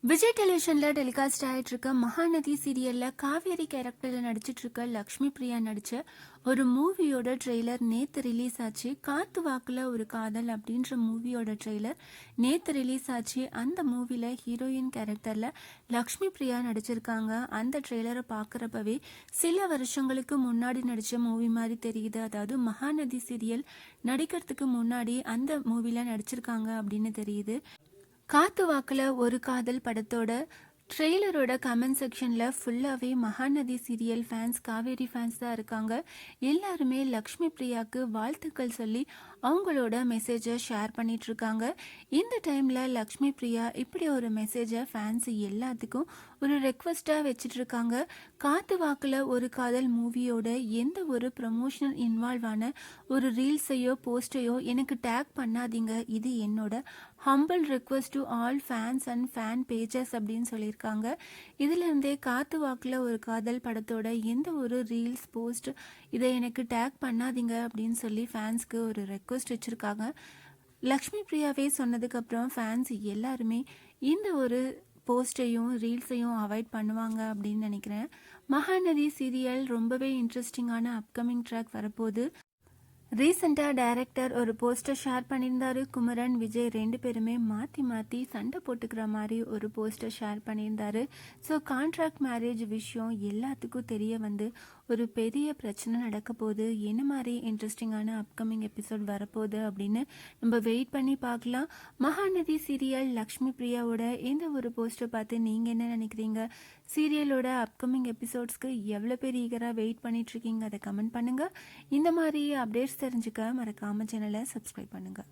Vijay டெலிவிஷனில் telecast ஆகிட்டு இருக்க மகாநதி சீரியலில் காவேரி கேரக்டரில் நடிச்சிட்டு இருக்க லக்ஷ்மி பிரியா நடித்த ஒரு மூவியோட ட்ரெய்லர் நேற்று ரிலீஸ் ஆச்சு. காத்து வாக்கில் ஒரு காதல் அப்படின்ற மூவியோட ட்ரெய்லர் நேற்று ரிலீஸ் ஆச்சு. அந்த மூவியில் ஹீரோயின் கேரக்டரில் லக்ஷ்மி பிரியா நடிச்சிருக்காங்க. அந்த ட்ரெய்லரை பார்க்குறப்பவே சில வருஷங்களுக்கு முன்னாடி நடித்த மூவி மாதிரி தெரியுது. அதாவது மகாநதி சீரியல் நடிக்கிறதுக்கு முன்னாடி அந்த மூவியில் நடிச்சிருக்காங்க அப்படின்னு தெரியுது. காத்து வாக்கில் ஒரு காதல் படத்தோட ட்ரெய்லரோட கமெண்ட் செக்ஷனில் ஃபுல்லாகவே Mahanadi serial fans, Kaveri fans தான் இருக்காங்க. எல்லாருமே லக்ஷ்மி பிரியாவுக்கு வாழ்த்துக்கள் சொல்லி அவங்களோட மெசேஜை ஷேர் பண்ணிகிட்ருக்காங்க. இந்த டைமில் லக்ஷ்மி பிரியா இப்படி ஒரு மெசேஜை ஃபேன்ஸ் எல்லாத்துக்கும் ஒரு ரெக்வஸ்ட்டாக வச்சிட்ருக்காங்க. காத்து வாக்கில் ஒரு காதல் மூவியோட எந்த ஒரு ப்ரமோஷனல் இன்வால்வ் ஆன ஒரு ரீல்ஸையோ போஸ்டையோ எனக்கு டேக் பண்ணாதீங்க. இது என்னோட humble request to all fans and fan pages அப்படின்னு சொல்லியிருக்காங்க. இதுலேருந்தே காத்து வாக்கில் ஒரு காதல் படத்தோட எந்த ஒரு ரீல்ஸ் போஸ்ட் இதை எனக்கு டேக் பண்ணாதீங்க அப்படின்னு சொல்லி ஃபேன்ஸ்க்கு ஒரு ரெக்வஸ்ட் வச்சுருக்காங்க. லக்ஷ்மி பிரியாவே சொன்னதுக்கப்புறம் ஃபேன்ஸ் எல்லாருமே இந்த ஒரு போஸ்ட்டையும் ரீல்ஸையும் அவாய்ட் பண்ணுவாங்க அப்படின்னு நினைக்கிறேன். மகாநதி சீரியல் ரொம்பவே இன்ட்ரெஸ்டிங்கான அப்கமிங் ட்ராக் வரப்போகுது. ரீசெண்டாக டைரக்டர் ஒரு போஸ்டர் ஷேர் பண்ணியிருந்தாரு. குமரன், விஜய் 2 பேருமே மாற்றி மாற்றி சண்டை போட்டுக்கிற மாதிரி ஒரு போஸ்டர் ஷேர் பண்ணியிருந்தாரு. ஸோ கான்ட்ராக்ட் மேரேஜ் விஷயம் எல்லாத்துக்கும் தெரிய வந்து ஒரு பெரிய பிரச்சனை நடக்க போகுது. என்ன மாதிரி இன்ட்ரெஸ்டிங்கான அப்கமிங் எபிசோட் வரப்போகுது அப்படின்னு நம்ம வெயிட் பண்ணி பார்க்கலாம். மகாநதி சீரியல் லக்ஷ்மி பிரியாவோட இந்த ஒரு போஸ்டர் பார்த்து நீங்கள் என்ன நினைக்கிறீங்க? சீரியலோட அப்கமிங் எபிசோட்ஸ்க்கு எவ்வளோ பேர் ஈகராக வெயிட் பண்ணிகிட்ருக்கீங்க? அதை கமெண்ட் பண்ணுங்கள். இந்த மாதிரி அப்டேட்ஸ் தெரிஞ்சுக்க மறக்காமல் சேனலை சப்ஸ்கிரைப் பண்ணுங்கள்.